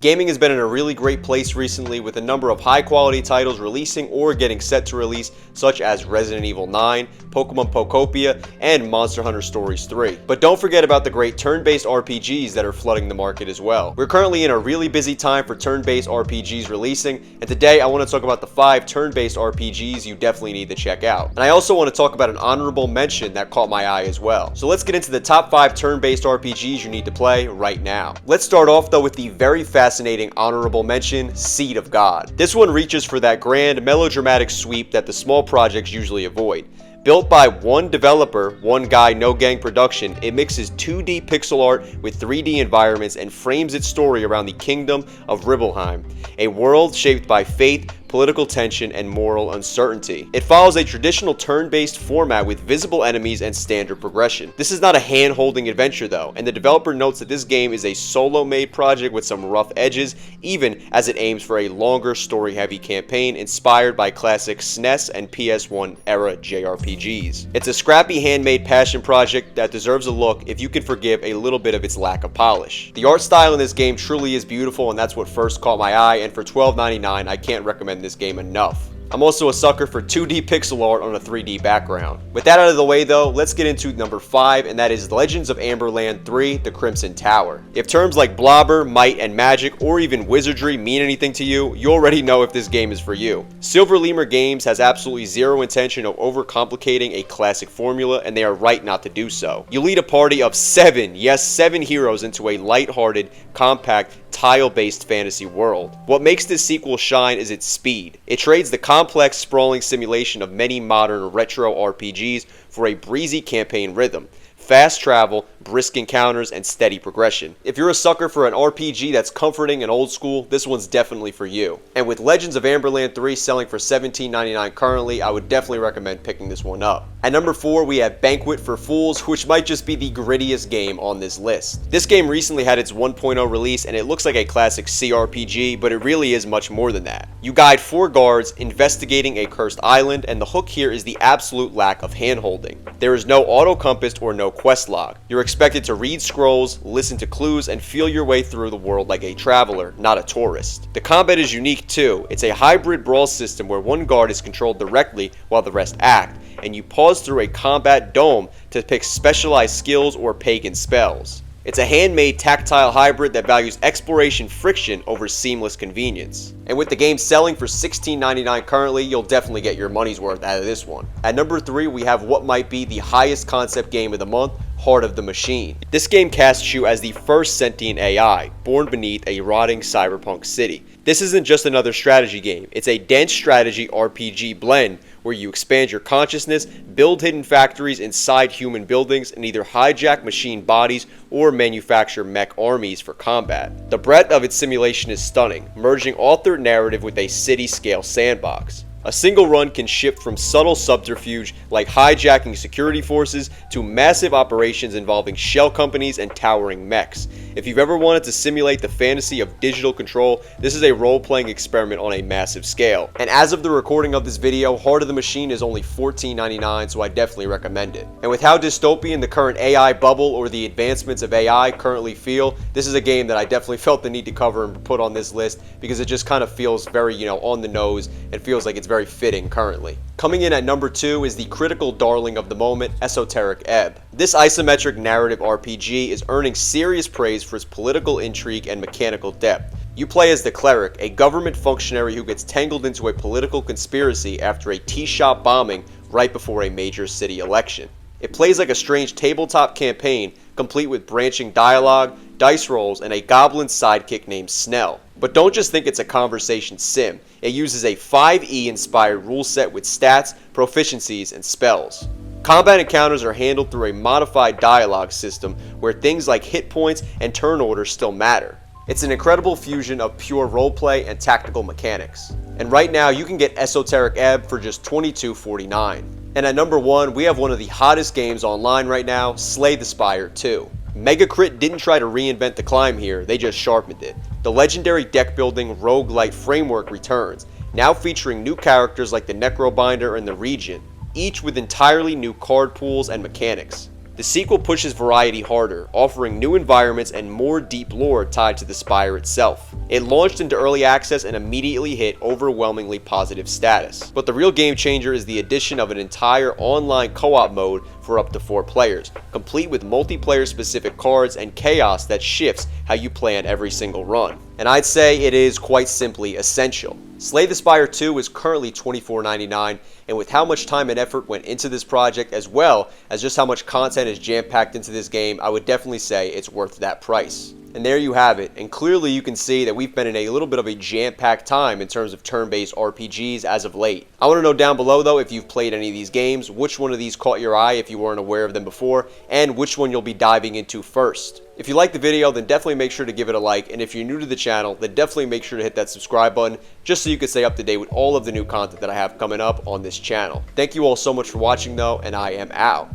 Gaming has been in a really great place recently with a number of high quality titles releasing or getting set to release, such as Resident Evil 9, Pokemon Pokopia, and Monster Hunter Stories 3. But don't forget about the great turn-based RPGs that are flooding the market as well. We're currently in a really busy time for turn-based RPGs releasing, and today I want to talk about the 5 turn-based RPGs you definitely need to check out. And I also want to talk about an honorable mention that caught my eye as well. So let's get into the top 5 turn-based RPGs you need to play right now. Let's start off though with the very fascinating honorable mention, Seed of God. This one reaches for that grand melodramatic sweep that the small projects usually avoid. Built by one developer, one guy, no gang production, it mixes 2D pixel art with 3D environments and frames its story around the kingdom of Ribelheim, a world shaped by faith, political tension, and moral uncertainty. It follows a traditional turn-based format with visible enemies and standard progression. This is not a hand-holding adventure though, and the developer notes that this game is a solo-made project with some rough edges, even as it aims for a longer story-heavy campaign inspired by classic SNES and PS1 era JRPGs. It's a scrappy handmade passion project that deserves a look if you can forgive a little bit of its lack of polish. The art style in this game truly is beautiful, and that's what first caught my eye, and for $12.99 I can't recommend this game enough. I'm also a sucker for 2D pixel art on a 3D background. With that out of the way though, let's get into number 5, and that is Legends of Amberland 3: The Crimson Tower. If terms like blobber, might, and magic, or even wizardry mean anything to you, you already know if this game is for you. Silver Lemur Games has absolutely zero intention of overcomplicating a classic formula, and they are right not to do so. You lead a party of 7, yes 7 heroes into a light-hearted, compact, tile-based fantasy world. What makes this sequel shine is its speed. It trades the complex, sprawling simulation of many modern retro RPGs for a breezy campaign rhythm, fast travel, brisk encounters, and steady progression. If you're a sucker for an RPG that's comforting and old school, this one's definitely for you. And with Legends of Amberland 3 selling for $17.99 currently, I would definitely recommend picking this one up. At number 4, we have Banquet for Fools, which might just be the grittiest game on this list. This game recently had its 1.0 release, and it looks like a classic CRPG, but it really is much more than that. You guide 4 guards investigating a cursed island, and the hook here is the absolute lack of handholding. There is no auto compass or no quest log. You're expected to read scrolls, listen to clues, and feel your way through the world like a traveler, not a tourist. The combat is unique too. It's a hybrid brawl system where one guard is controlled directly while the rest act, and you pause through a combat dome to pick specialized skills or pagan spells. It's a handmade tactile hybrid that values exploration friction over seamless convenience. And with the game selling for $16.99 currently, you'll definitely get your money's worth out of this one. At number 3, we have what might be the highest concept game of the month, Heart of the Machine. This game casts you as the first sentient AI, born beneath a rotting cyberpunk city. This isn't just another strategy game, it's a dense strategy RPG blend where you expand your consciousness, build hidden factories inside human buildings, and either hijack machine bodies or manufacture mech armies for combat. The breadth of its simulation is stunning, merging all-third narrative with a city-scale sandbox. A single run can shift from subtle subterfuge like hijacking security forces to massive operations involving shell companies and towering mechs. If you've ever wanted to simulate the fantasy of digital control, this is a role-playing experiment on a massive scale. And as of the recording of this video, Heart of the Machine is only $14.99, so I definitely recommend it. And with how dystopian the current AI bubble or the advancements of AI currently feel, this is a game that I definitely felt the need to cover and put on this list because it just kind of feels very, on the nose and feels like it's very fitting currently. Coming in at number 2 is the critical darling of the moment, Esoteric Ebb. This isometric narrative RPG is earning serious praise for its political intrigue and mechanical depth. You play as the cleric, a government functionary who gets tangled into a political conspiracy after a tea shop bombing right before a major city election. It plays like a strange tabletop campaign, complete with branching dialogue, dice rolls, and a goblin sidekick named Snell. But don't just think it's a conversation sim. It uses a 5e inspired rule set with stats, proficiencies, and spells. Combat encounters are handled through a modified dialogue system where things like hit points and turn orders still matter. It's an incredible fusion of pure roleplay and tactical mechanics. And right now you can get Esoteric Ebb for just $22.49. And at number 1, we have one of the hottest games online right now, Slay the Spire 2. Megacrit didn't try to reinvent the climb here, they just sharpened it. The legendary deck building roguelike framework returns, now featuring new characters like the Necrobinder and the Regent, each with entirely new card pools and mechanics. The sequel pushes variety harder, offering new environments and more deep lore tied to the Spire itself. It launched into early access and immediately hit overwhelmingly positive status. But the real game changer is the addition of an entire online co-op mode for up to 4 players, complete with multiplayer specific cards and chaos that shifts how you plan every single run. And I'd say it is quite simply essential. Slay the Spire 2 is currently $24.99, and with how much time and effort went into this project, as well as just how much content is jam-packed into this game, I would definitely say it's worth that price. And there you have it, and clearly you can see that we've been in a little bit of a jam-packed time in terms of turn-based RPGs as of late. I want to know down below though if you've played any of these games, which one of these caught your eye if you weren't aware of them before, and which one you'll be diving into first. If you liked the video, then definitely make sure to give it a like, and if you're new to the channel, then definitely make sure to hit that subscribe button, just so you can stay up to date with all of the new content that I have coming up on this channel. Thank you all so much for watching though, and I am out.